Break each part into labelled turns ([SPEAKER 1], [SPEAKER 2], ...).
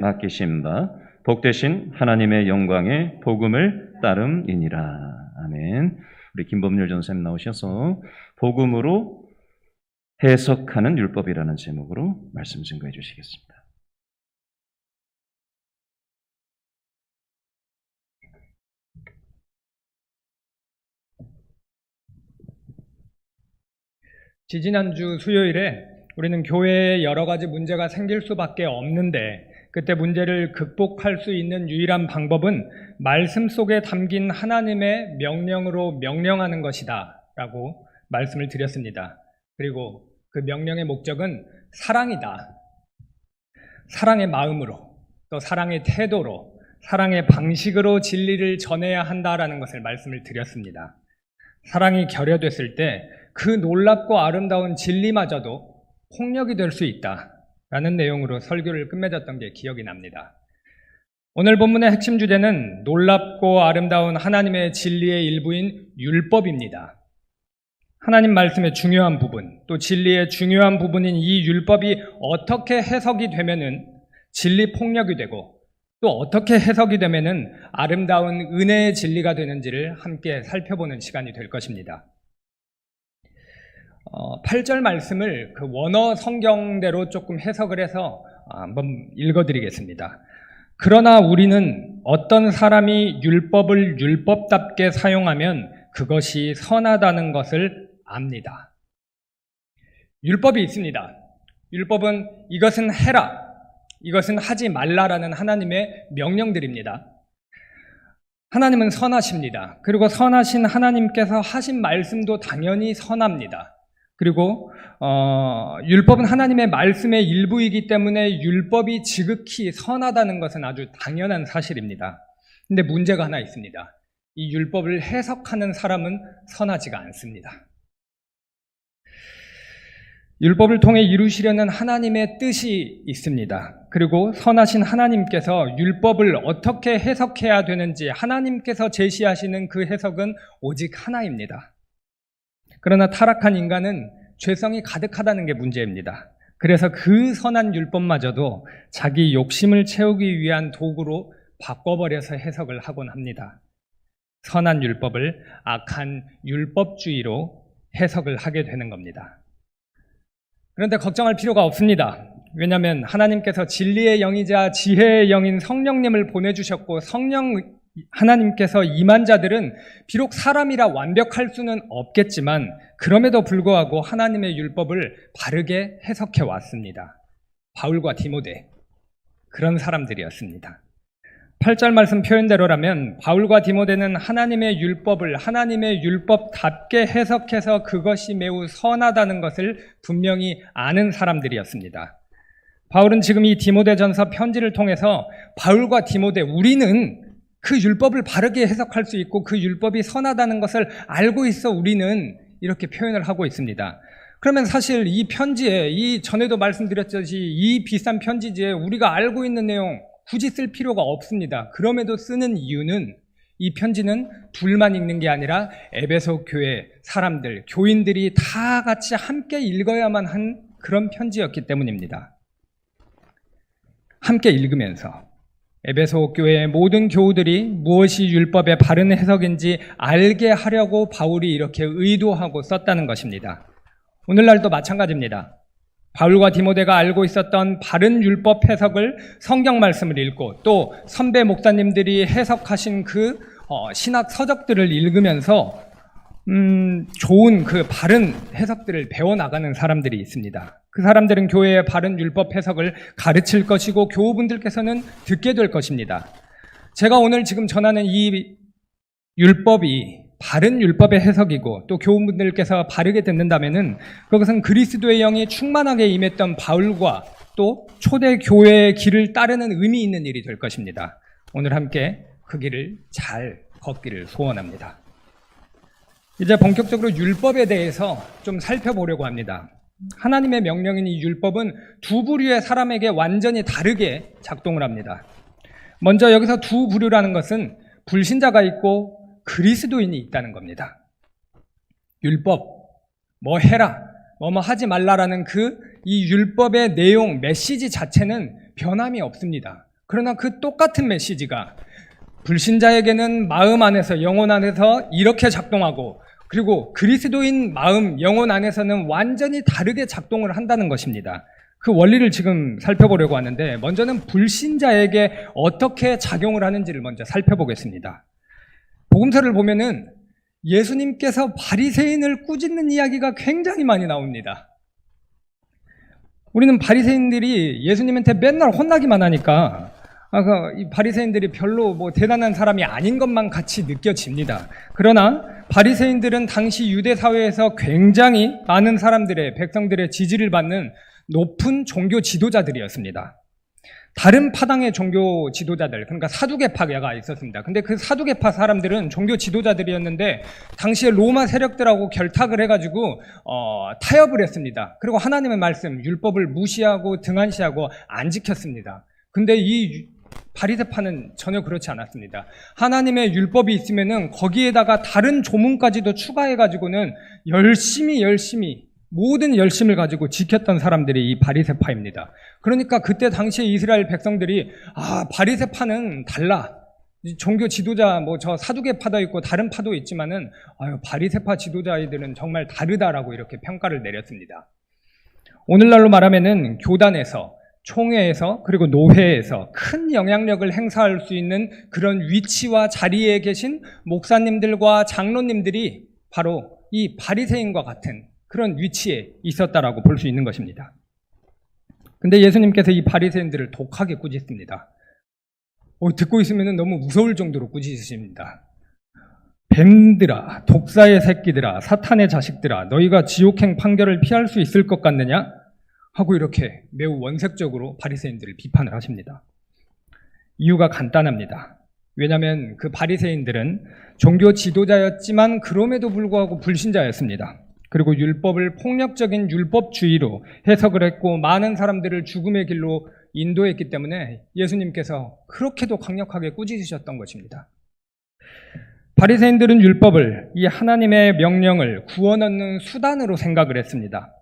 [SPEAKER 1] 맡기신 바 복되신 하나님의 영광의 복음을 따름이니라. 아멘. 우리 김범률 전사님 나오셔서 복음으로 해석하는 율법이라는 제목으로 말씀 증거해 주시겠습니다.
[SPEAKER 2] 지지난주 수요일에 우리는 교회에 여러 가지 문제가 생길 수밖에 없는데 그때 문제를 극복할 수 있는 유일한 방법은 말씀 속에 담긴 하나님의 명령으로 명령하는 것이다 라고 말씀을 드렸습니다. 그리고 그 명령의 목적은 사랑이다. 사랑의 마음으로, 또 사랑의 태도로, 사랑의 방식으로 진리를 전해야 한다라는 것을 말씀을 드렸습니다. 사랑이 결여됐을 때 그 놀랍고 아름다운 진리마저도 폭력이 될 수 있다라는 내용으로 설교를 끝맺었던 게 기억이 납니다. 오늘 본문의 핵심 주제는 놀랍고 아름다운 하나님의 진리의 일부인 율법입니다. 하나님 말씀의 중요한 부분, 또 진리의 중요한 부분인 이 율법이 어떻게 해석이 되면은 진리 폭력이 되고 또 어떻게 해석이 되면은 아름다운 은혜의 진리가 되는지를 함께 살펴보는 시간이 될 것입니다. 8절 말씀을 그 원어 성경대로 조금 해석을 해서 한번 읽어드리겠습니다. 그러나 우리는 어떤 사람이 율법을 율법답게 사용하면 그것이 선하다는 것을 압니다. 율법이 있습니다. 율법은 이것은 해라, 이것은 하지 말라라는 하나님의 명령들입니다. 하나님은 선하십니다. 그리고 선하신 하나님께서 하신 말씀도 당연히 선합니다. 그리고 율법은 하나님의 말씀의 일부이기 때문에 율법이 지극히 선하다는 것은 아주 당연한 사실입니다. 근데 문제가 하나 있습니다. 이 율법을 해석하는 사람은 선하지가 않습니다. 율법을 통해 이루시려는 하나님의 뜻이 있습니다. 그리고 선하신 하나님께서 율법을 어떻게 해석해야 되는지 하나님께서 제시하시는 그 해석은 오직 하나입니다. 그러나 타락한 인간은 죄성이 가득하다는 게 문제입니다. 그래서 그 선한 율법마저도 자기 욕심을 채우기 위한 도구로 바꿔버려서 해석을 하곤 합니다. 선한 율법을 악한 율법주의로 해석을 하게 되는 겁니다. 그런데 걱정할 필요가 없습니다. 왜냐하면 하나님께서 진리의 영이자 지혜의 영인 성령님을 보내주셨고 하나님께서 임한 자들은 비록 사람이라 완벽할 수는 없겠지만 그럼에도 불구하고 하나님의 율법을 바르게 해석해 왔습니다. 바울과 디모데, 그런 사람들이었습니다. 8절 말씀 표현대로라면 바울과 디모데는 하나님의 율법을 하나님의 율법답게 해석해서 그것이 매우 선하다는 것을 분명히 아는 사람들이었습니다. 바울은 지금 이 디모데전서 편지를 통해서 바울과 디모데, 우리는 그 율법을 바르게 해석할 수 있고 그 율법이 선하다는 것을 알고 있어 우리는 이렇게 표현을 하고 있습니다. 그러면 사실 이 편지에, 이 전에도 말씀드렸듯이 이 비싼 편지지에 우리가 알고 있는 내용 굳이 쓸 필요가 없습니다. 그럼에도 쓰는 이유는 이 편지는 둘만 읽는 게 아니라 에베소 교회 사람들, 교인들이 다 같이 함께 읽어야만 한 그런 편지였기 때문입니다. 함께 읽으면서 에베소 교회의 모든 교우들이 무엇이 율법의 바른 해석인지 알게 하려고 바울이 이렇게 의도하고 썼다는 것입니다. 오늘날도 마찬가지입니다. 바울과 디모데가 알고 있었던 바른 율법 해석을 성경 말씀을 읽고 또 선배 목사님들이 해석하신 그 신학 서적들을 읽으면서 좋은 그 바른 해석들을 배워나가는 사람들이 있습니다. 그 사람들은 교회의 바른 율법 해석을 가르칠 것이고 교우분들께서는 듣게 될 것입니다. 제가 오늘 지금 전하는 이 율법이 바른 율법의 해석이고 또 교우분들께서 바르게 듣는다면은 그것은 그리스도의 영이 충만하게 임했던 바울과 또 초대 교회의 길을 따르는 의미 있는 일이 될 것입니다. 오늘 함께 그 길을 잘 걷기를 소원합니다. 이제 본격적으로 율법에 대해서 좀 살펴보려고 합니다. 하나님의 명령인 이 율법은 두 부류의 사람에게 완전히 다르게 작동을 합니다. 먼저 여기서 두 부류라는 것은 불신자가 있고 그리스도인이 있다는 겁니다. 율법, 뭐 해라, 뭐뭐 하지 말라라는 이 율법의 내용, 메시지 자체는 변함이 없습니다. 그러나 그 똑같은 메시지가 불신자에게는 마음 안에서, 영혼 안에서 이렇게 작동하고, 그리고 그리스도인 마음, 영혼 안에서는 완전히 다르게 작동을 한다는 것입니다. 그 원리를 지금 살펴보려고 하는데, 먼저는 불신자에게 어떻게 작용을 하는지를 먼저 살펴보겠습니다. 복음서를 보면은 예수님께서 바리새인을 꾸짖는 이야기가 굉장히 많이 나옵니다. 우리는 바리새인들이 예수님한테 맨날 혼나기만 하니까 이 바리새인들이 별로 뭐 대단한 사람이 아닌 것만 같이 느껴집니다. 그러나 바리새인들은 당시 유대 사회에서 굉장히 많은 사람들의, 백성들의 지지를 받는 높은 종교 지도자들이었습니다. 다른 파당의 종교 지도자들, 그러니까 사두개파가 있었습니다. 근데 그 사두개파 사람들은 종교 지도자들이었는데 당시에 로마 세력들하고 결탁을 해가지고 타협을 했습니다. 그리고 하나님의 말씀, 율법을 무시하고 등한시하고 안 지켰습니다. 근데 이 바리새파는 전혀 그렇지 않았습니다. 하나님의 율법이 있으면은 거기에다가 다른 조문까지도 추가해가지고는 열심히 모든 열심을 가지고 지켰던 사람들이 이 바리새파입니다. 그러니까 그때 당시에 이스라엘 백성들이 바리새파는 달라. 종교 지도자 저 사두개파도 있고 다른 파도 있지만은 바리새파 지도자들은 정말 다르다라고 이렇게 평가를 내렸습니다. 오늘날로 말하면은 교단에서, 총회에서, 그리고 노회에서 큰 영향력을 행사할 수 있는 그런 위치와 자리에 계신 목사님들과 장로님들이 바로 이 바리새인과 같은 그런 위치에 있었다라고 볼 수 있는 것입니다. 근데 예수님께서 이 바리새인들을 독하게 꾸짖습니다. 듣고 있으면 너무 무서울 정도로 꾸짖으십니다. 뱀들아, 독사의 새끼들아, 사탄의 자식들아, 너희가 지옥행 판결을 피할 수 있을 것 같느냐? 하고 이렇게 매우 원색적으로 바리새인들을 비판을 하십니다. 이유가 간단합니다. 왜냐하면 그 바리새인들은 종교 지도자였지만 그럼에도 불구하고 불신자였습니다. 그리고 율법을 폭력적인 율법주의로 해석을 했고 많은 사람들을 죽음의 길로 인도했기 때문에 예수님께서 그렇게도 강력하게 꾸짖으셨던 것입니다. 바리새인들은 율법을, 이 하나님의 명령을 구원 얻는 수단으로 생각을 했습니다.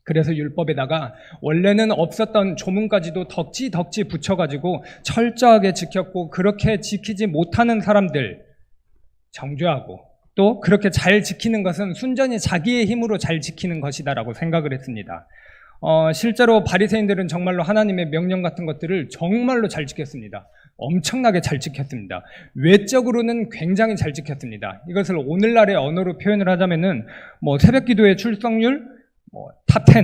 [SPEAKER 2] 그래서 율법에다가 원래는 없었던 조문까지도 덕지 붙여가지고 철저하게 지켰고, 그렇게 지키지 못하는 사람들 정죄하고, 또 그렇게 잘 지키는 것은 순전히 자기의 힘으로 잘 지키는 것이다라고 생각을 했습니다. 실제로 바리새인들은 정말로 하나님의 명령 같은 것들을 정말로 잘 지켰습니다. 엄청나게 잘 지켰습니다. 외적으로는 굉장히 잘 지켰습니다. 이것을 오늘날의 언어로 표현을 하자면은 새벽 기도의 출석률 탑 10,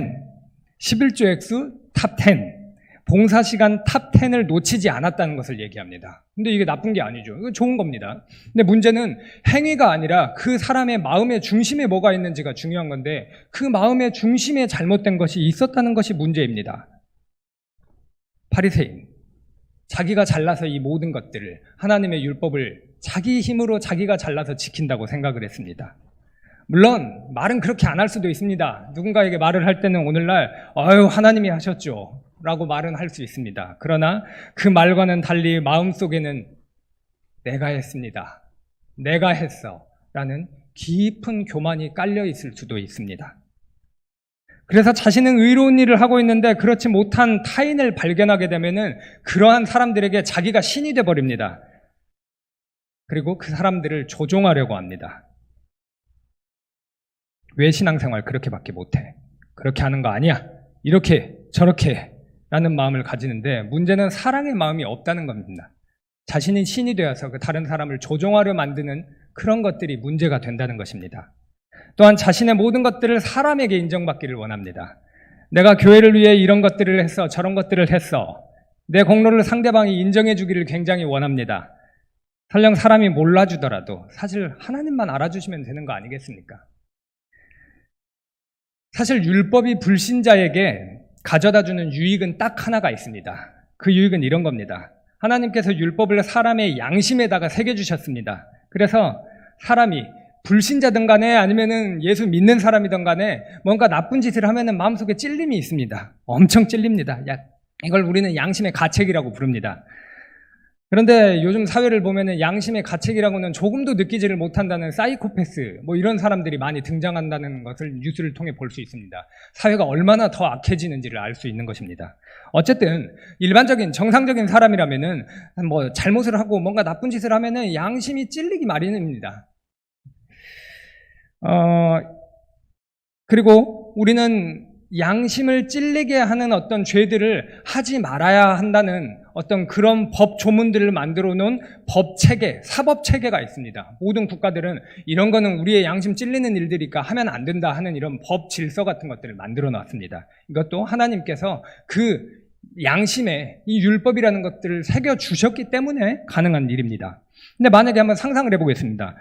[SPEAKER 2] 11조 액수 탑 10, 봉사시간 탑 10을 놓치지 않았다는 것을 얘기합니다. 근데 이게 나쁜 게 아니죠. 이거 좋은 겁니다. 근데 문제는 행위가 아니라 그 사람의 마음의 중심에 뭐가 있는지가 중요한 건데, 그 마음의 중심에 잘못된 것이 있었다는 것이 문제입니다. 바리새인, 자기가 잘나서 이 모든 것들을, 하나님의 율법을 자기 힘으로 자기가 잘나서 지킨다고 생각을 했습니다. 물론 말은 그렇게 안 할 수도 있습니다. 누군가에게 말을 할 때는 오늘날 하나님이 하셨죠 라고 말은 할 수 있습니다. 그러나 그 말과는 달리 마음속에는 내가 했습니다, 내가 했어 라는 깊은 교만이 깔려 있을 수도 있습니다. 그래서 자신은 의로운 일을 하고 있는데 그렇지 못한 타인을 발견하게 되면은 그러한 사람들에게 자기가 신이 돼버립니다. 그리고 그 사람들을 조종하려고 합니다. 왜 신앙생활 그렇게밖에 못해? 그렇게 하는 거 아니야? 이렇게 저렇게 라는 마음을 가지는데, 문제는 사랑의 마음이 없다는 겁니다. 자신이 신이 되어서 그 다른 사람을 조종하려 만드는 그런 것들이 문제가 된다는 것입니다. 또한 자신의 모든 것들을 사람에게 인정받기를 원합니다. 내가 교회를 위해 이런 것들을 했어, 저런 것들을 했어. 내 공로를 상대방이 인정해 주기를 굉장히 원합니다. 설령 사람이 몰라주더라도 사실 하나님만 알아주시면 되는 거 아니겠습니까? 사실 율법이 불신자에게 가져다주는 유익은 딱 하나가 있습니다. 그 유익은 이런 겁니다. 하나님께서 율법을 사람의 양심에다가 새겨주셨습니다. 그래서 사람이 불신자든 간에 아니면은 예수 믿는 사람이든 간에 뭔가 나쁜 짓을 하면은 마음속에 찔림이 있습니다. 엄청 찔립니다. 이걸 우리는 양심의 가책이라고 부릅니다. 그런데 요즘 사회를 보면은 양심의 가책이라고는 조금도 느끼지를 못한다는 사이코패스, 이런 사람들이 많이 등장한다는 것을 뉴스를 통해 볼 수 있습니다. 사회가 얼마나 더 악해지는지를 알 수 있는 것입니다. 어쨌든 일반적인 정상적인 사람이라면은 잘못을 하고 뭔가 나쁜 짓을 하면은 양심이 찔리기 마련입니다. 그리고 우리는 양심을 찔리게 하는 어떤 죄들을 하지 말아야 한다는 어떤 그런 법 조문들을 만들어 놓은 법 체계, 사법 체계가 있습니다. 모든 국가들은 이런 거는 우리의 양심 찔리는 일들이니까 하면 안 된다 하는 이런 법 질서 같은 것들을 만들어 놨습니다. 이것도 하나님께서 그 양심에 이 율법이라는 것들을 새겨 주셨기 때문에 가능한 일입니다. 근데 만약에 한번 상상을 해보겠습니다.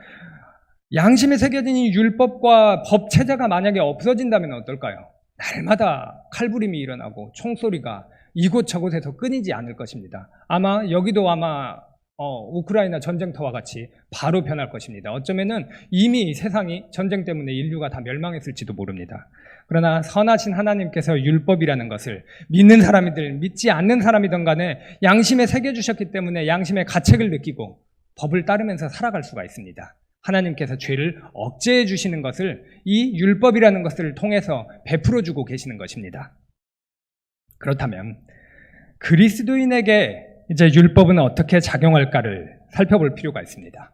[SPEAKER 2] 양심에 새겨진 이 율법과 법 체제가 만약에 없어진다면 어떨까요? 날마다 칼부림이 일어나고 총소리가 이곳저곳에서 끊이지 않을 것입니다. 여기도 우크라이나 전쟁터와 같이 바로 변할 것입니다. 어쩌면은 이미 세상이 전쟁 때문에 인류가 다 멸망했을지도 모릅니다. 그러나 선하신 하나님께서 율법이라는 것을 믿는 사람이든 믿지 않는 사람이든 간에 양심에 새겨주셨기 때문에 양심의 가책을 느끼고 법을 따르면서 살아갈 수가 있습니다. 하나님께서 죄를 억제해 주시는 것을 이 율법이라는 것을 통해서 베풀어 주고 계시는 것입니다. 그렇다면 그리스도인에게 이제 율법은 어떻게 작용할까를 살펴볼 필요가 있습니다.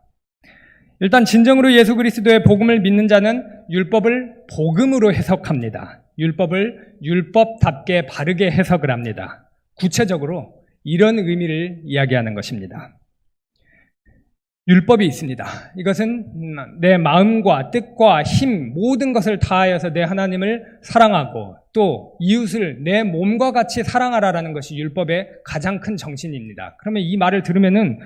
[SPEAKER 2] 일단 진정으로 예수 그리스도의 복음을 믿는 자는 율법을 복음으로 해석합니다. 율법을 율법답게 바르게 해석을 합니다. 구체적으로 이런 의미를 이야기하는 것입니다. 율법이 있습니다. 이것은 내 마음과 뜻과 힘 모든 것을 다하여서 내 하나님을 사랑하고 또 이웃을 내 몸과 같이 사랑하라라는 것이 율법의 가장 큰 정신입니다. 그러면 이 말을 들으면은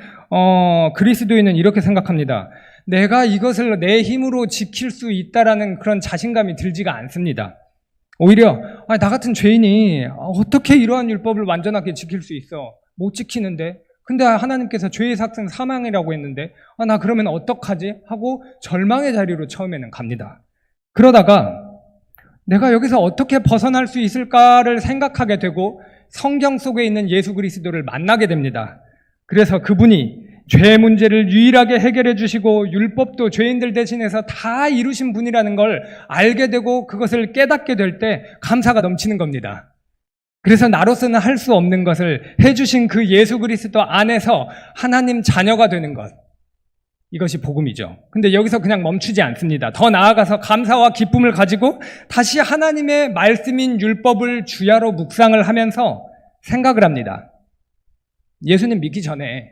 [SPEAKER 2] 그리스도인은 이렇게 생각합니다. 내가 이것을 내 힘으로 지킬 수 있다라는 그런 자신감이 들지가 않습니다. 오히려 나 같은 죄인이 어떻게 이러한 율법을 완전하게 지킬 수 있어? 못 지키는데. 근데 하나님께서 죄의 삭은 사망이라고 했는데 나 그러면 어떡하지? 하고 절망의 자리로 처음에는 갑니다. 그러다가 내가 여기서 어떻게 벗어날 수 있을까를 생각하게 되고 성경 속에 있는 예수 그리스도를 만나게 됩니다. 그래서 그분이 죄 문제를 유일하게 해결해 주시고 율법도 죄인들 대신해서 다 이루신 분이라는 걸 알게 되고 그것을 깨닫게 될 때 감사가 넘치는 겁니다. 그래서 나로서는 할 수 없는 것을 해주신 그 예수 그리스도 안에서 하나님 자녀가 되는 것, 이것이 복음이죠. 근데 여기서 그냥 멈추지 않습니다. 더 나아가서 감사와 기쁨을 가지고 다시 하나님의 말씀인 율법을 주야로 묵상을 하면서 생각을 합니다. 예수님 믿기 전에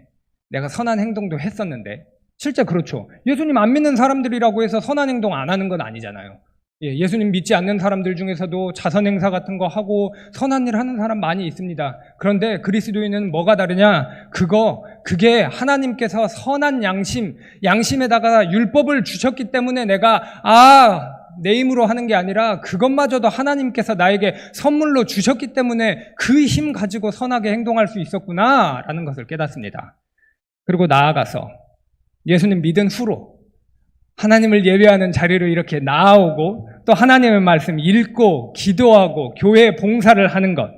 [SPEAKER 2] 내가 선한 행동도 했었는데 실제 그렇죠. 예수님 안 믿는 사람들이라고 해서 선한 행동 안 하는 건 아니잖아요. 예수님 믿지 않는 사람들 중에서도 자선 행사 같은 거 하고 선한 일 하는 사람 많이 있습니다. 그런데 그리스도인은 뭐가 다르냐? 그게 하나님께서 선한 양심에다가 율법을 주셨기 때문에 내가 내 힘으로 하는 게 아니라 그것마저도 하나님께서 나에게 선물로 주셨기 때문에 그 힘 가지고 선하게 행동할 수 있었구나라는 것을 깨닫습니다. 그리고 나아가서 예수님 믿은 후로 하나님을 예배하는 자리로 이렇게 나아오고 또 하나님의 말씀 읽고 기도하고 교회 봉사를 하는 것,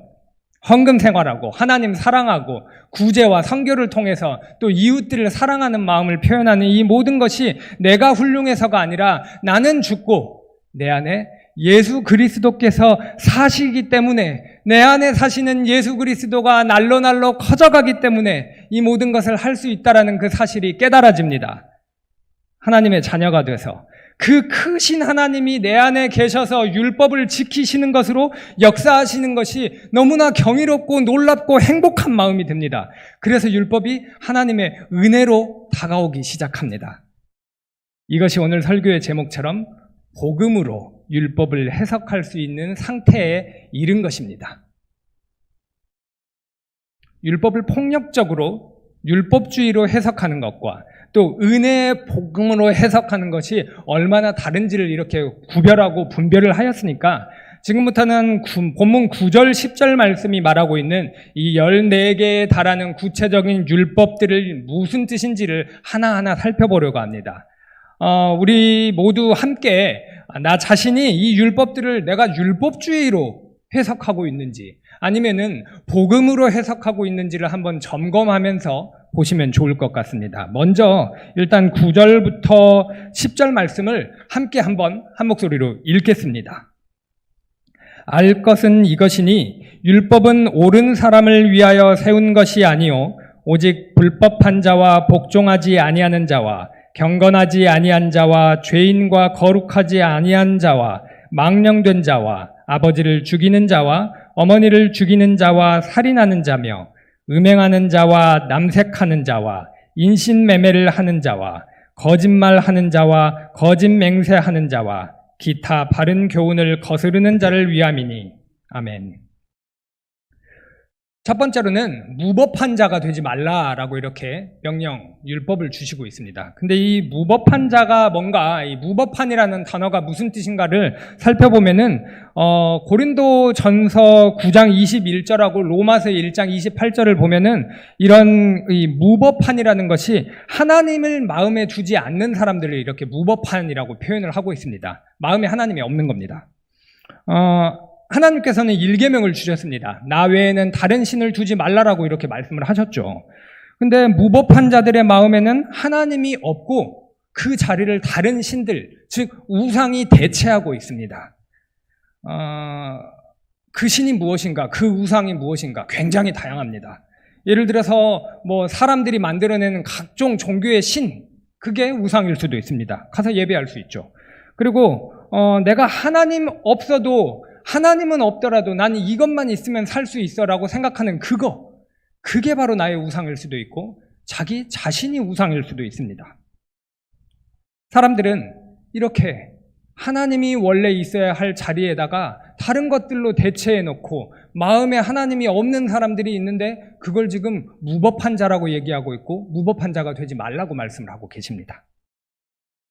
[SPEAKER 2] 헌금 생활하고 하나님 사랑하고 구제와 선교를 통해서 또 이웃들을 사랑하는 마음을 표현하는 이 모든 것이 내가 훌륭해서가 아니라 나는 죽고 내 안에 예수 그리스도께서 사시기 때문에 내 안에 사시는 예수 그리스도가 날로 커져가기 때문에 이 모든 것을 할 수 있다라는 그 사실이 깨달아집니다. 하나님의 자녀가 돼서 그 크신 하나님이 내 안에 계셔서 율법을 지키시는 것으로 역사하시는 것이 너무나 경이롭고 놀랍고 행복한 마음이 듭니다. 그래서 율법이 하나님의 은혜로 다가오기 시작합니다. 이것이 오늘 설교의 제목처럼 복음으로 율법을 해석할 수 있는 상태에 이른 것입니다. 율법을 폭력적으로 율법주의로 해석하는 것과 또 은혜의 복음으로 해석하는 것이 얼마나 다른지를 이렇게 구별하고 분별을 하였으니까 지금부터는 본문 9절 10절 말씀이 말하고 있는 이 14개에 달하는 구체적인 율법들을 무슨 뜻인지를 하나하나 살펴보려고 합니다. 우리 모두 함께 나 자신이 이 율법들을 내가 율법주의로 해석하고 있는지 아니면은 복음으로 해석하고 있는지를 한번 점검하면서 보시면 좋을 것 같습니다. 먼저 일단 9절부터 10절 말씀을 함께 한번 한 목소리로 읽겠습니다. 알 것은 이것이니 율법은 옳은 사람을 위하여 세운 것이 아니요 오직 불법한 자와 복종하지 아니하는 자와 경건하지 아니한 자와 죄인과 거룩하지 아니한 자와 망령된 자와 아버지를 죽이는 자와 어머니를 죽이는 자와 살인하는 자며 음행하는 자와 남색하는 자와 인신매매를 하는 자와 거짓말하는 자와 거짓 맹세하는 자와 기타 바른 교훈을 거스르는 자를 위함이니. 아멘. 첫 번째로는 무법한 자가 되지 말라라고 이렇게 명령, 율법을 주시고 있습니다. 근데 이 무법한 자가 뭔가, 이 무법한이라는 단어가 무슨 뜻인가를 살펴보면은 고린도 전서 9장 21절하고 로마서 1장 28절을 보면은 이런 이 무법한이라는 것이 하나님을 마음에 두지 않는 사람들을 이렇게 무법한이라고 표현을 하고 있습니다. 마음에 하나님이 없는 겁니다. 하나님께서는 일계명을 주셨습니다. 나 외에는 다른 신을 두지 말라라고 이렇게 말씀을 하셨죠. 근데 무법한 자들의 마음에는 하나님이 없고 그 자리를 다른 신들, 즉 우상이 대체하고 있습니다. 그 신이 무엇인가, 그 우상이 무엇인가 굉장히 다양합니다. 예를 들어서 뭐 사람들이 만들어내는 각종 종교의 신, 그게 우상일 수도 있습니다. 가서 예배할 수 있죠. 그리고 내가 하나님 없어도, 하나님은 없더라도 나는 이것만 있으면 살 수 있어라고 생각하는 그게 바로 나의 우상일 수도 있고 자기 자신이 우상일 수도 있습니다. 사람들은 이렇게 하나님이 원래 있어야 할 자리에다가 다른 것들로 대체해놓고 마음에 하나님이 없는 사람들이 있는데 그걸 지금 무법한 자라고 얘기하고 있고 무법한 자가 되지 말라고 말씀을 하고 계십니다.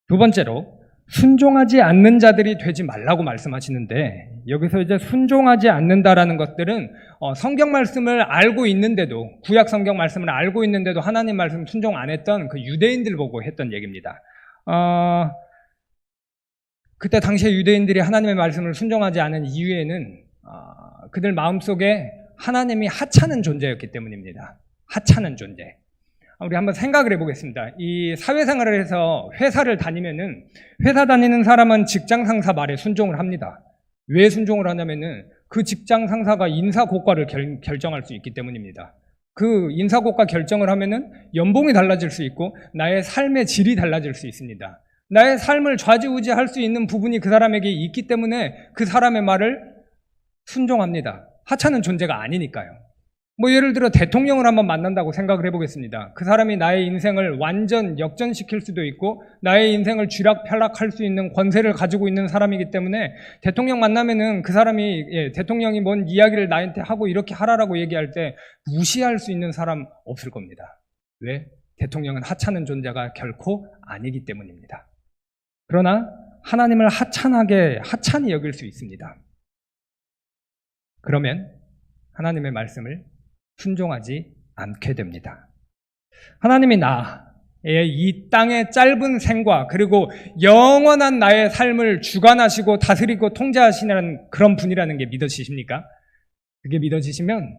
[SPEAKER 2] 두 번째로 순종하지 않는 자들이 되지 말라고 말씀하시는데, 여기서 이제 순종하지 않는다라는 것들은 성경 말씀을 알고 있는데도, 구약 성경 말씀을 알고 있는데도 하나님 말씀 순종 안 했던 그 유대인들 보고 했던 얘기입니다. 그때 당시에 유대인들이 하나님의 말씀을 순종하지 않은 이유에는 그들 마음속에 하나님이 하찮은 존재였기 때문입니다. 하찮은 존재. 우리 한번 생각을 해보겠습니다. 이 사회생활을 해서 회사를 다니면은, 회사 다니는 사람은 직장 상사 말에 순종을 합니다. 왜 순종을 하냐면은 그 직장 상사가 인사고과를 결정할 수 있기 때문입니다. 그 인사고과 결정을 하면은 연봉이 달라질 수 있고 나의 삶의 질이 달라질 수 있습니다. 나의 삶을 좌지우지할 수 있는 부분이 그 사람에게 있기 때문에 그 사람의 말을 순종합니다. 하찮은 존재가 아니니까요. 뭐 예를 들어 대통령을 한번 만난다고 생각을 해보겠습니다. 그 사람이 나의 인생을 완전 역전시킬 수도 있고 나의 인생을 쥐락펴락할 수 있는 권세를 가지고 있는 사람이기 때문에 대통령 만나면은 그 사람이 대통령이 뭔 이야기를 나한테 하고 이렇게 하라라고 얘기할 때 무시할 수 있는 사람 없을 겁니다. 왜? 대통령은 하찮은 존재가 결코 아니기 때문입니다. 그러나 하나님을 하찮이 여길 수 있습니다. 그러면 하나님의 말씀을 순종하지 않게 됩니다. 하나님이 나의 이 땅의 짧은 생과 그리고 영원한 나의 삶을 주관하시고 다스리고 통제하시는 그런 분이라는 게 믿어지십니까? 그게 믿어지시면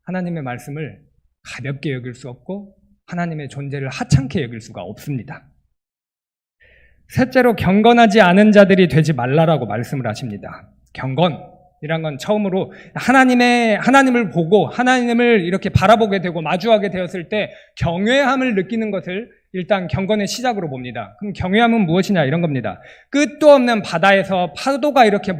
[SPEAKER 2] 하나님의 말씀을 가볍게 여길 수 없고 하나님의 존재를 하찮게 여길 수가 없습니다. 셋째로 경건하지 않은 자들이 되지 말라라고 말씀을 하십니다. 경건이란 건 처음으로 하나님을 보고 하나님을 이렇게 바라보게 되고 마주하게 되었을 때 경외함을 느끼는 것을 일단 경건의 시작으로 봅니다. 그럼 경외함은 무엇이냐 이런 겁니다. 끝도 없는 바다에서 파도가 이렇게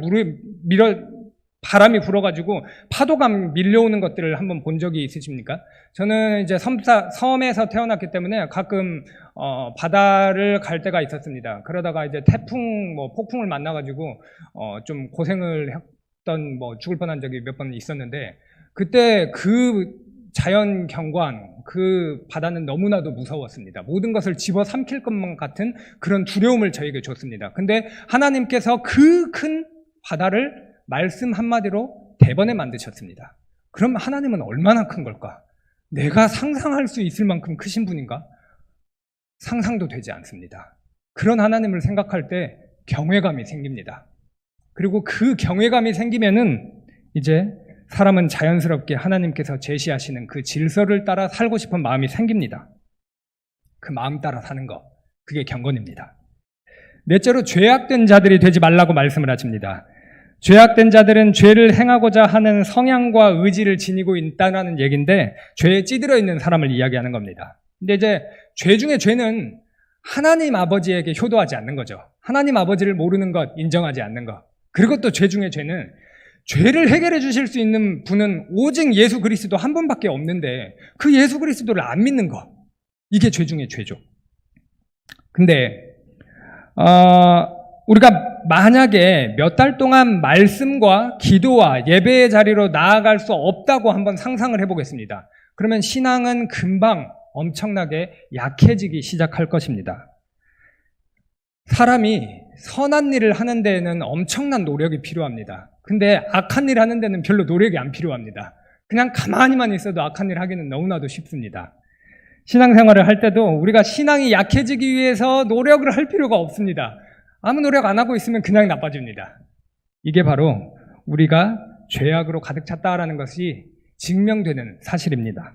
[SPEAKER 2] 바람이 불어가지고 파도가 밀려오는 것들을 한번 본 적이 있으십니까? 저는 이제 섬에서 태어났기 때문에 가끔 바다를 갈 때가 있었습니다. 그러다가 이제 태풍, 폭풍을 만나가지고 좀 고생을 했던 죽을 뻔한 적이 몇 번 있었는데 그때 그 자연 경관, 그 바다는 너무나도 무서웠습니다. 모든 것을 집어삼킬 것만 같은 그런 두려움을 저에게 줬습니다. 근데 하나님께서 그 큰 바다를 말씀 한마디로 대번에 만드셨습니다. 그럼 하나님은 얼마나 큰 걸까? 내가 상상할 수 있을 만큼 크신 분인가? 상상도 되지 않습니다. 그런 하나님을 생각할 때 경외감이 생깁니다. 그리고 그 경외감이 생기면은 이제 사람은 자연스럽게 하나님께서 제시하시는 그 질서를 따라 살고 싶은 마음이 생깁니다. 그 마음 따라 사는 것, 그게 경건입니다. 넷째로 죄악된 자들이 되지 말라고 말씀을 하십니다. 죄악된 자들은 죄를 행하고자 하는 성향과 의지를 지니고 있다는 얘기인데 죄에 찌들어 있는 사람을 이야기하는 겁니다. 근데 이제 죄 중에 죄는 하나님 아버지에게 효도하지 않는 거죠. 하나님 아버지를 모르는 것, 인정하지 않는 것. 그리고 또 죄 중에 죄는 죄를 해결해 주실 수 있는 분은 오직 예수 그리스도 한 분밖에 없는데 그 예수 그리스도를 안 믿는 것. 이게 죄 중에 죄죠. 근데 우리가 만약에 몇 달 동안 말씀과 기도와 예배의 자리로 나아갈 수 없다고 한번 상상을 해보겠습니다. 그러면 신앙은 금방 엄청나게 약해지기 시작할 것입니다. 사람이 선한 일을 하는 데에는 엄청난 노력이 필요합니다. 근데 악한 일 하는 데는 별로 노력이 안 필요합니다. 그냥 가만히만 있어도 악한 일 하기는 너무나도 쉽습니다. 신앙생활을 할 때도 우리가 신앙이 약해지기 위해서 노력을 할 필요가 없습니다. 아무 노력 안 하고 있으면 그냥 나빠집니다. 이게 바로 우리가 죄악으로 가득 찼다라는 것이 증명되는 사실입니다.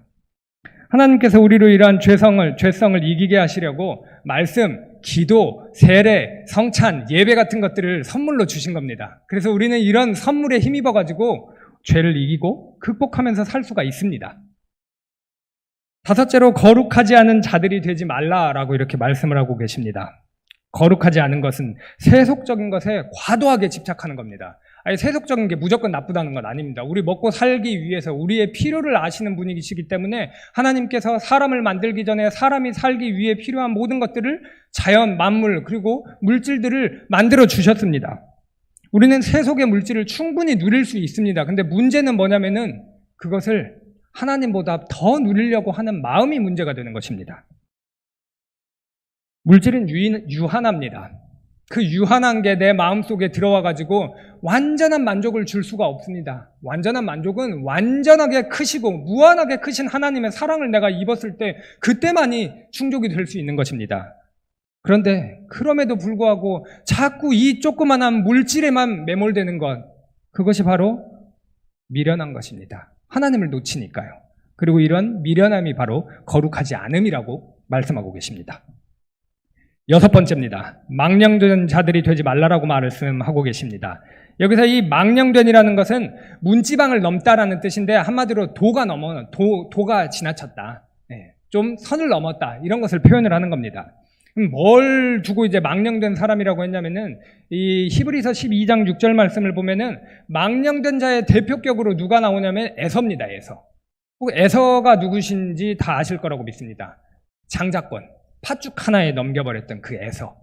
[SPEAKER 2] 하나님께서 우리로 이러한 죄성을 이기게 하시려고 말씀, 기도, 세례, 성찬, 예배 같은 것들을 선물로 주신 겁니다. 그래서 우리는 이런 선물에 힘입어가지고 죄를 이기고 극복하면서 살 수가 있습니다. 다섯째로 거룩하지 않은 자들이 되지 말라라고 이렇게 말씀을 하고 계십니다. 거룩하지 않은 것은 세속적인 것에 과도하게 집착하는 겁니다. 아니, 세속적인 게 무조건 나쁘다는 건 아닙니다. 우리 먹고 살기 위해서 우리의 필요를 아시는 분이시기 때문에 하나님께서 사람을 만들기 전에 사람이 살기 위해 필요한 모든 것들을 자연, 만물, 그리고 물질들을 만들어 주셨습니다. 우리는 세속의 물질을 충분히 누릴 수 있습니다. 근데 문제는 뭐냐면은 그것을 하나님보다 더 누리려고 하는 마음이 문제가 되는 것입니다. 물질은 유한합니다. 그 유한한 게 내 마음속에 들어와가지고 완전한 만족을 줄 수가 없습니다. 완전한 만족은 완전하게 크시고 무한하게 크신 하나님의 사랑을 내가 입었을 때 그때만이 충족이 될 수 있는 것입니다. 그런데 그럼에도 불구하고 자꾸 이 조그만한 물질에만 매몰되는 것, 그것이 바로 미련한 것입니다. 하나님을 놓치니까요. 그리고 이런 미련함이 바로 거룩하지 않음이라고 말씀하고 계십니다. 여섯 번째입니다. 망령된 자들이 되지 말라라고 말씀하고 계십니다. 여기서 이 망령된이라는 것은 문지방을 넘다라는 뜻인데 한마디로 도가 지나쳤다. 좀 선을 넘었다. 이런 것을 표현을 하는 겁니다. 뭘 두고 이제 망령된 사람이라고 했냐면은 이 히브리서 12장 6절 말씀을 보면은 망령된 자의 대표격으로 누가 나오냐면 에서입니다. 에서. 에서가 누구신지 다 아실 거라고 믿습니다. 장자권. 팥죽 하나에 넘겨버렸던 그 에서.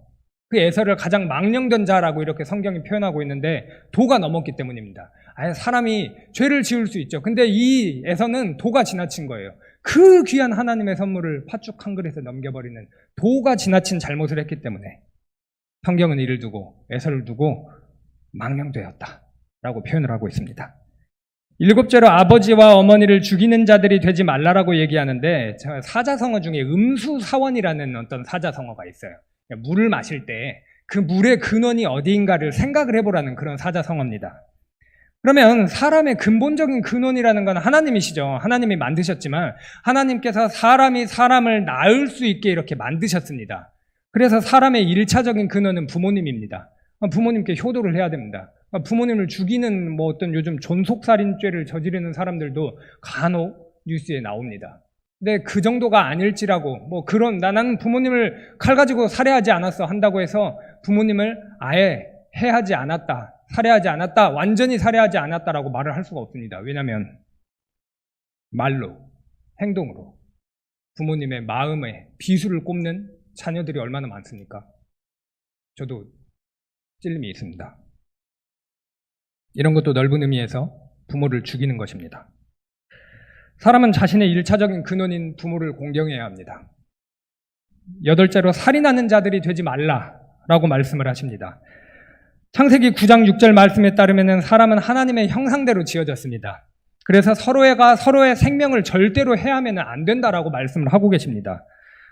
[SPEAKER 2] 그 에서를 가장 망령된 자라고 이렇게 성경이 표현하고 있는데 도가 넘었기 때문입니다. 사람이 죄를 지을 수 있죠. 근데 이 에서는 도가 지나친 거예요. 그 귀한 하나님의 선물을 팥죽 한 그릇에 넘겨버리는 도가 지나친 잘못을 했기 때문에 성경은 이를 두고 에서를 두고 망령되었다라고 표현을 하고 있습니다. 일곱째로 아버지와 어머니를 죽이는 자들이 되지 말라라고 얘기하는데 사자성어 중에 음수사원이라는 어떤 사자성어가 있어요. 물을 마실 때 그 물의 근원이 어디인가를 생각을 해보라는 그런 사자성어입니다. 그러면 사람의 근본적인 근원이라는 건 하나님이시죠. 하나님이 만드셨지만 하나님께서 사람이 사람을 낳을 수 있게 이렇게 만드셨습니다. 그래서 사람의 1차적인 근원은 부모님입니다. 부모님께 효도를 해야 됩니다. 부모님을 죽이는 뭐 어떤 요즘 존속살인죄를 저지르는 사람들도 간혹 뉴스에 나옵니다. 근데 그 정도가 아닐지라고 뭐 그런 나는 부모님을 칼 가지고 살해하지 않았어 한다고 해서 부모님을 아예 해하지 않았다, 살해하지 않았다, 완전히 살해하지 않았다라고 말을 할 수가 없습니다. 왜냐하면 말로, 행동으로 부모님의 마음에 비수를 꼽는 자녀들이 얼마나 많습니까? 저도 찔림이 있습니다. 이런 것도 넓은 의미에서 부모를 죽이는 것입니다. 사람은 자신의 1차적인 근원인 부모를 공경해야 합니다. 여덟째로 살인하는 자들이 되지 말라라고 말씀을 하십니다. 창세기 9장 6절 말씀에 따르면 사람은 하나님의 형상대로 지어졌습니다. 그래서 서로가 서로의 생명을 절대로 해하면 안 된다라고 말씀을 하고 계십니다.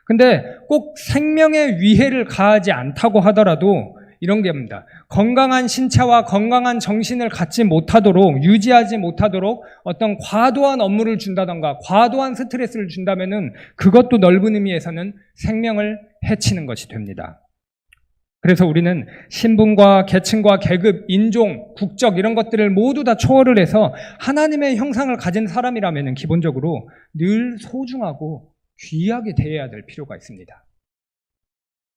[SPEAKER 2] 근데 꼭 생명에 위해를 가하지 않다고 하더라도 이런 게입니다. 건강한 신체와 건강한 정신을 갖지 못하도록, 유지하지 못하도록 어떤 과도한 업무를 준다던가 과도한 스트레스를 준다면은 그것도 넓은 의미에서는 생명을 해치는 것이 됩니다. 그래서 우리는 신분과 계층과 계급, 인종, 국적 이런 것들을 모두 다 초월을 해서 하나님의 형상을 가진 사람이라면 기본적으로 늘 소중하고 귀하게 대해야 될 필요가 있습니다.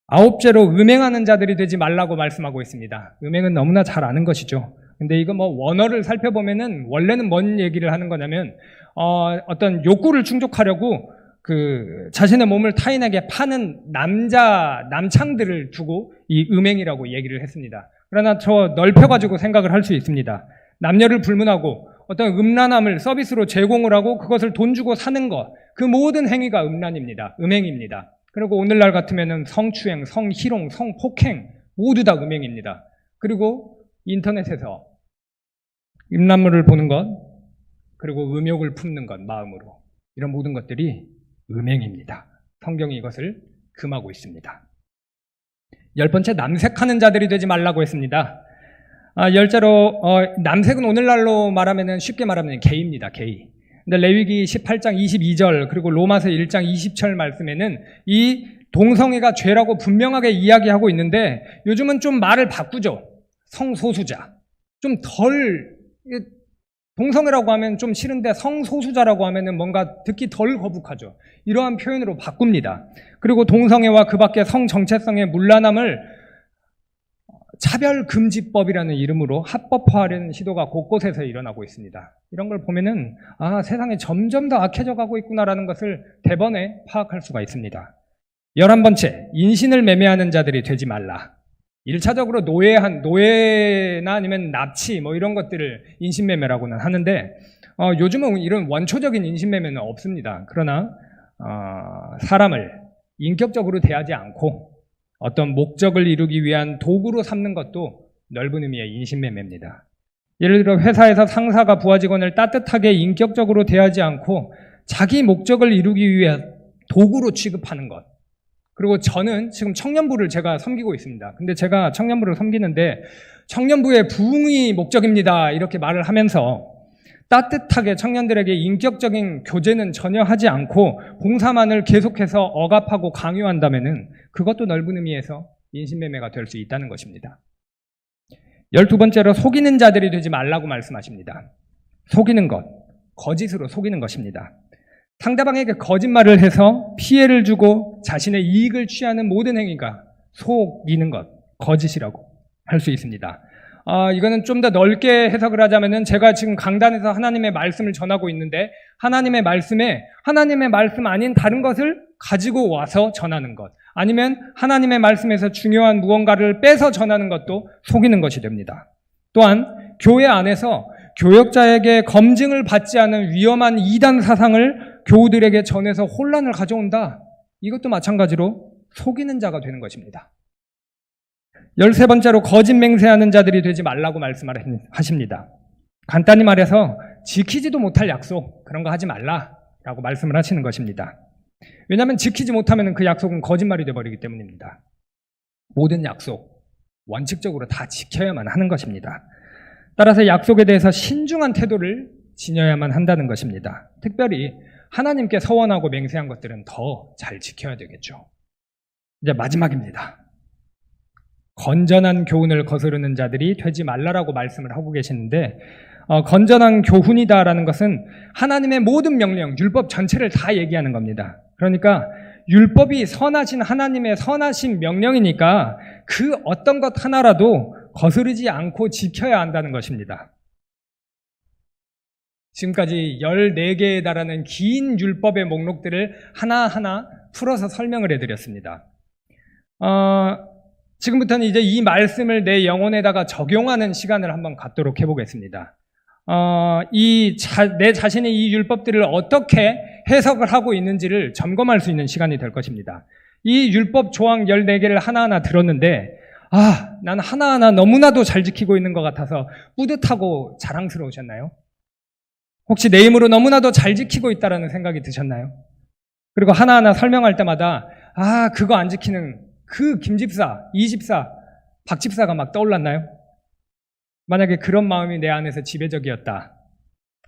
[SPEAKER 2] 아홉째로 음행하는 자들이 되지 말라고 말씀하고 있습니다. 음행은 너무나 잘 아는 것이죠. 근데 이거 원어를 살펴보면은 원래는 뭔 얘기를 하는 거냐면 어떤 욕구를 충족하려고 자신의 몸을 타인에게 파는 남창들을 두고 이 음행이라고 얘기를 했습니다. 그러나 저 넓혀가지고 생각을 할 수 있습니다. 남녀를 불문하고 어떤 음란함을 서비스로 제공을 하고 그것을 돈 주고 사는 것, 그 모든 행위가 음란입니다. 음행입니다. 그리고 오늘날 같으면은 성추행, 성희롱, 성폭행 모두 다 음행입니다. 그리고 인터넷에서 음란물을 보는 것, 그리고 음욕을 품는 것, 마음으로 이런 모든 것들이 음행입니다. 성경이 이것을 금하고 있습니다. 10번째, 남색하는 자들이 되지 말라고 했습니다. 10째로 남색은 오늘날로 말하면 쉽게 말하면 게이입니다. 게이. 근데 레위기 18장 22절 그리고 로마서 1장 20절 말씀에는 이 동성애가 죄라고 분명하게 이야기하고 있는데 요즘은 좀 말을 바꾸죠. 성소수자. 좀 덜 동성애라고 하면 좀 싫은데 성소수자라고 하면은 뭔가 듣기 덜 거북하죠. 이러한 표현으로 바꿉니다. 그리고 동성애와 그 밖의 성 정체성의 문란함을 차별금지법이라는 이름으로 합법화하려는 시도가 곳곳에서 일어나고 있습니다. 이런 걸 보면은 세상이 점점 더 악해져 가고 있구나라는 것을 대번에 파악할 수가 있습니다. 11번째, 인신을 매매하는 자들이 되지 말라. 1차적으로 노예나 아니면 납치 이런 것들을 인신매매라고는 하는데 요즘은 이런 원초적인 인신매매는 없습니다. 그러나 사람을 인격적으로 대하지 않고 어떤 목적을 이루기 위한 도구로 삼는 것도 넓은 의미의 인신매매입니다. 예를 들어 회사에서 상사가 부하 직원을 따뜻하게 인격적으로 대하지 않고 자기 목적을 이루기 위해 도구로 취급하는 것. 그리고 저는 지금 청년부를 제가 섬기고 있습니다. 근데 제가 청년부를 섬기는데 청년부의 부흥이 목적입니다. 이렇게 말을 하면서 따뜻하게 청년들에게 인격적인 교제는 전혀 하지 않고 봉사만을 계속해서 억압하고 강요한다면은 그것도 넓은 의미에서 인신매매가 될 수 있다는 것입니다. 12번째로 속이는 자들이 되지 말라고 말씀하십니다. 속이는 것, 거짓으로 속이는 것입니다. 상대방에게 거짓말을 해서 피해를 주고 자신의 이익을 취하는 모든 행위가 속이는 것, 거짓이라고 할 수 있습니다. 이거는 좀 더 넓게 해석을 하자면은 제가 지금 강단에서 하나님의 말씀을 전하고 있는데 하나님의 말씀에 하나님의 말씀 아닌 다른 것을 가지고 와서 전하는 것, 아니면 하나님의 말씀에서 중요한 무언가를 빼서 전하는 것도 속이는 것이 됩니다. 또한 교회 안에서 교역자에게 검증을 받지 않은 위험한 이단 사상을 교우들에게 전해서 혼란을 가져온다. 이것도 마찬가지로 속이는 자가 되는 것입니다. 13번째로 거짓 맹세하는 자들이 되지 말라고 말씀을 하십니다. 간단히 말해서 지키지도 못할 약속, 그런 거 하지 말라라고 말씀을 하시는 것입니다. 왜냐하면 지키지 못하면 그 약속은 거짓말이 되어버리기 때문입니다. 모든 약속, 원칙적으로 다 지켜야만 하는 것입니다. 따라서 약속에 대해서 신중한 태도를 지녀야만 한다는 것입니다. 특별히 하나님께 서원하고 맹세한 것들은 더 잘 지켜야 되겠죠. 이제 마지막입니다. 건전한 교훈을 거스르는 자들이 되지 말라라고 말씀을 하고 계시는데 건전한 교훈이다라는 것은 하나님의 모든 명령, 율법 전체를 다 얘기하는 겁니다. 그러니까 율법이 선하신 하나님의 선하신 명령이니까 그 어떤 것 하나라도 거스르지 않고 지켜야 한다는 것입니다. 지금까지 14개에 달하는 긴 율법의 목록들을 하나하나 풀어서 설명을 해드렸습니다. 지금부터는 이제 이 말씀을 내 영혼에다가 적용하는 시간을 한번 갖도록 해보겠습니다. 내 자신이 이 율법들을 어떻게 해석을 하고 있는지를 점검할 수 있는 시간이 될 것입니다. 이 율법 조항 14개를 하나하나 들었는데 난 하나하나 너무나도 잘 지키고 있는 것 같아서 뿌듯하고 자랑스러우셨나요? 혹시 내 힘으로 너무나도 잘 지키고 있다는 생각이 드셨나요? 그리고 하나하나 설명할 때마다 그거 안 지키는 그 김집사, 이집사 박 집사가 막 떠올랐나요? 만약에 그런 마음이 내 안에서 지배적이었다.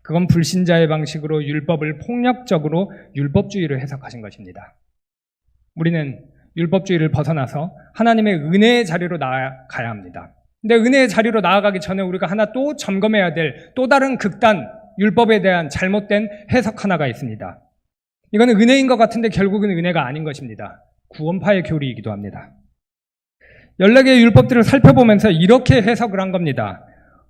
[SPEAKER 2] 그건 불신자의 방식으로 율법을 폭력적으로 율법주의로 해석하신 것입니다. 우리는 율법주의를 벗어나서 하나님의 은혜의 자리로 나아가야 합니다. 근데 은혜의 자리로 나아가기 전에 우리가 하나 또 점검해야 될 또 다른 극단, 율법에 대한 잘못된 해석 하나가 있습니다. 이거는 은혜인 것 같은데 결국은 은혜가 아닌 것입니다. 구원파의 교리이기도 합니다. 14개의 율법들을 살펴보면서 이렇게 해석을 한 겁니다.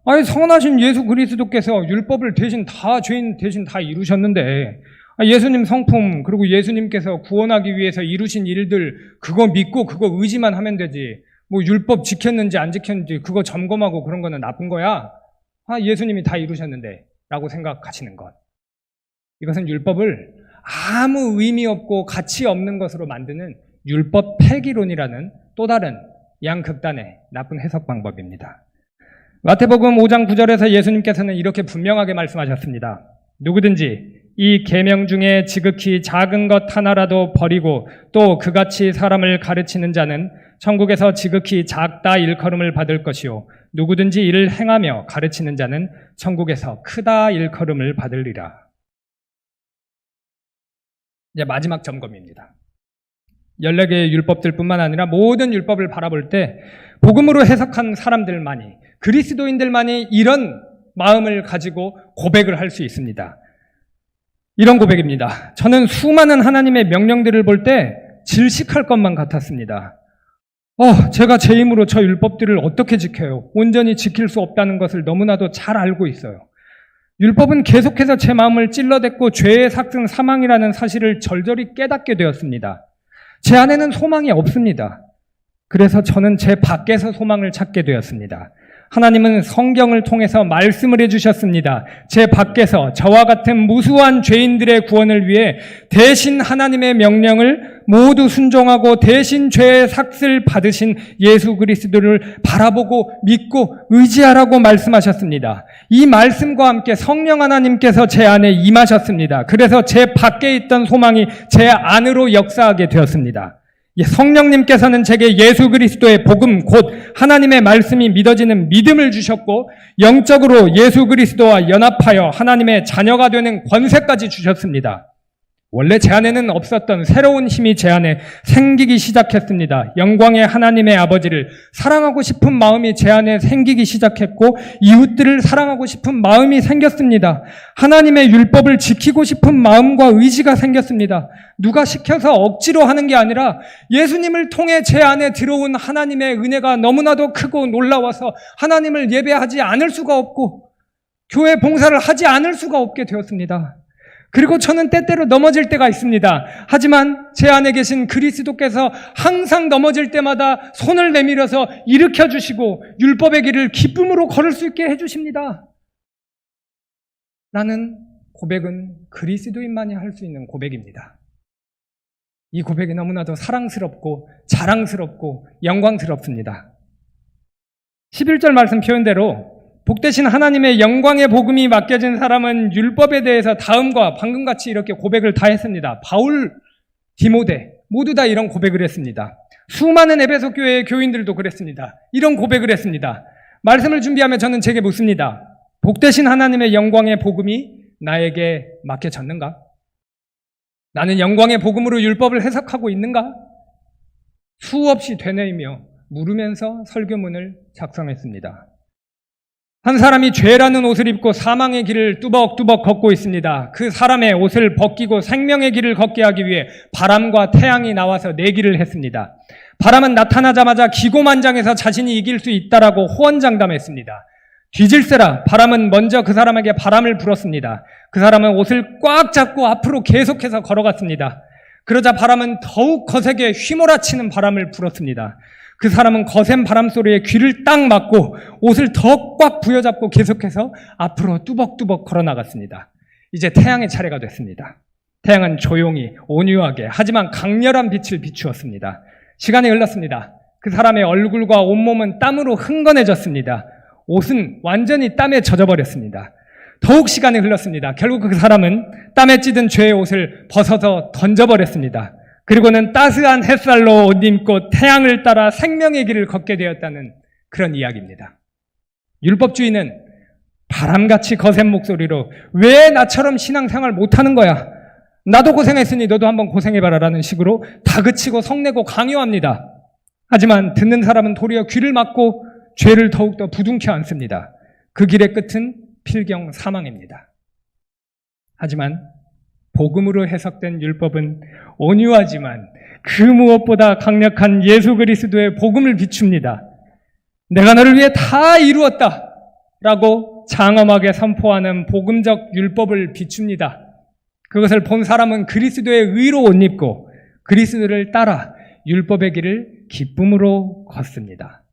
[SPEAKER 2] 아니, 선하신 예수 그리스도께서 율법을 죄인 대신 다 이루셨는데, 예수님 성품, 그리고 예수님께서 구원하기 위해서 이루신 일들, 그거 믿고 그거 의지만 하면 되지. 뭐 율법 지켰는지 안 지켰는지 그거 점검하고 그런 거는 나쁜 거야. 예수님이 다 이루셨는데 라고 생각하시는 것. 이것은 율법을 아무 의미 없고 가치 없는 것으로 만드는 율법 폐기론이라는 또 다른 양극단의 나쁜 해석 방법입니다. 마태복음 5장 9절에서 예수님께서는 이렇게 분명하게 말씀하셨습니다. 누구든지 이 계명 중에 지극히 작은 것 하나라도 버리고 또 그같이 사람을 가르치는 자는 천국에서 지극히 작다 일컬음을 받을 것이요 누구든지 이를 행하며 가르치는 자는 천국에서 크다 일컬음을 받으리라. 이제 마지막 점검입니다. 14개의 율법들뿐만 아니라 모든 율법을 바라볼 때 복음으로 해석한 사람들만이, 그리스도인들만이 이런 마음을 가지고 고백을 할 수 있습니다. 이런 고백입니다. 저는 수많은 하나님의 명령들을 볼 때 질식할 것만 같았습니다. 제가 제 힘으로 저 율법들을 어떻게 지켜요? 온전히 지킬 수 없다는 것을 너무나도 잘 알고 있어요. 율법은 계속해서 제 마음을 찔러댔고 죄의 삭은 사망이라는 사실을 절절히 깨닫게 되었습니다. 제 안에는 소망이 없습니다. 그래서 저는 제 밖에서 소망을 찾게 되었습니다. 하나님은 성경을 통해서 말씀을 해주셨습니다. 제 밖에서 저와 같은 무수한 죄인들의 구원을 위해 대신 하나님의 명령을 모두 순종하고 대신 죄의 삭을 받으신 예수 그리스도를 바라보고 믿고 의지하라고 말씀하셨습니다. 이 말씀과 함께 성령 하나님께서 제 안에 임하셨습니다. 그래서 제 밖에 있던 소망이 제 안으로 역사하게 되었습니다. 성령님께서는 제게 예수 그리스도의 복음 곧 하나님의 말씀이 믿어지는 믿음을 주셨고 영적으로 예수 그리스도와 연합하여 하나님의 자녀가 되는 권세까지 주셨습니다. 원래 제 안에는 없었던 새로운 힘이 제 안에 생기기 시작했습니다. 영광의 하나님의 아버지를 사랑하고 싶은 마음이 제 안에 생기기 시작했고 이웃들을 사랑하고 싶은 마음이 생겼습니다. 하나님의 율법을 지키고 싶은 마음과 의지가 생겼습니다. 누가 시켜서 억지로 하는 게 아니라 예수님을 통해 제 안에 들어온 하나님의 은혜가 너무나도 크고 놀라워서 하나님을 예배하지 않을 수가 없고 교회 봉사를 하지 않을 수가 없게 되었습니다. 그리고 저는 때때로 넘어질 때가 있습니다. 하지만 제 안에 계신 그리스도께서 항상 넘어질 때마다 손을 내밀어서 일으켜 주시고 율법의 길을 기쁨으로 걸을 수 있게 해주십니다. 라는 고백은 그리스도인만이 할 수 있는 고백입니다. 이 고백이 너무나도 사랑스럽고 자랑스럽고 영광스럽습니다. 11절 말씀 표현대로 복되신 하나님의 영광의 복음이 맡겨진 사람은 율법에 대해서 다음과 방금같이 이렇게 고백을 다 했습니다. 바울, 디모데 모두 다 이런 고백을 했습니다. 수많은 에베소 교회의 교인들도 그랬습니다. 이런 고백을 했습니다. 말씀을 준비하며 저는 제게 묻습니다. 복되신 하나님의 영광의 복음이 나에게 맡겨졌는가? 나는 영광의 복음으로 율법을 해석하고 있는가? 수없이 되뇌이며 물으면서 설교문을 작성했습니다. 한 사람이 죄라는 옷을 입고 사망의 길을 뚜벅뚜벅 걷고 있습니다. 그 사람의 옷을 벗기고 생명의 길을 걷게 하기 위해 바람과 태양이 나와서 내기를 했습니다. 바람은 나타나자마자 기고만장해서 자신이 이길 수 있다라고 호언장담했습니다. 뒤질세라 바람은 먼저 그 사람에게 바람을 불었습니다. 그 사람은 옷을 꽉 잡고 앞으로 계속해서 걸어갔습니다. 그러자 바람은 더욱 거세게 휘몰아치는 바람을 불었습니다. 그 사람은 거센 바람 소리에 귀를 딱 막고 옷을 더 꽉 부여잡고 계속해서 앞으로 뚜벅뚜벅 걸어나갔습니다. 이제 태양의 차례가 됐습니다. 태양은 조용히 온유하게 하지만 강렬한 빛을 비추었습니다. 시간이 흘렀습니다. 그 사람의 얼굴과 온몸은 땀으로 흥건해졌습니다. 옷은 완전히 땀에 젖어버렸습니다. 더욱 시간이 흘렀습니다. 결국 그 사람은 땀에 찌든 죄의 옷을 벗어서 던져버렸습니다. 그리고는 따스한 햇살로 옷 입고 태양을 따라 생명의 길을 걷게 되었다는 그런 이야기입니다. 율법주의는 바람같이 거센 목소리로 왜 나처럼 신앙생활 못하는 거야? 나도 고생했으니 너도 한번 고생해봐라 라는 식으로 다그치고 성내고 강요합니다. 하지만 듣는 사람은 도리어 귀를 막고 죄를 더욱더 부둥켜 안습니다. 그 길의 끝은 필경 사망입니다. 하지만 복음으로 해석된 율법은 온유하지만 그 무엇보다 강력한 예수 그리스도의 복음을 비춥니다. 내가 너를 위해 다 이루었다 라고 장엄하게 선포하는 복음적 율법을 비춥니다. 그것을 본 사람은 그리스도의 의로 옷 입고 그리스도를 따라 율법의 길을 기쁨으로 걷습니다.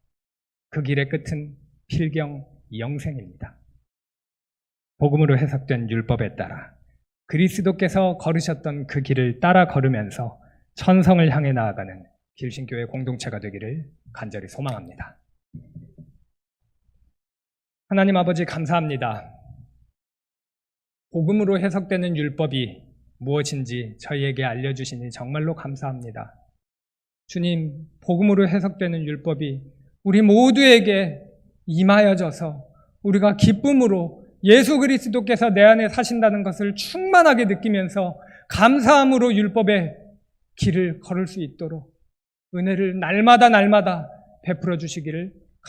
[SPEAKER 2] 그 길의 끝은 필경 영생입니다. 복음으로 해석된 율법에 따라 그리스도께서 걸으셨던 그 길을 따라 걸으면서 천성을 향해 나아가는 길신교회 공동체가 되기를 간절히 소망합니다. 하나님 아버지 감사합니다. 복음으로 해석되는 율법이 무엇인지 저희에게 알려주시니 정말로 감사합니다. 주님, 복음으로 해석되는 율법이 우리 모두에게 임하여져서 우리가 기쁨으로 예수 그리스도께서 내 안에 사신다는 것을 충만하게 느끼면서 감사함으로 율법의 길을 걸을 수 있도록 은혜를 날마다 베풀어 주시기를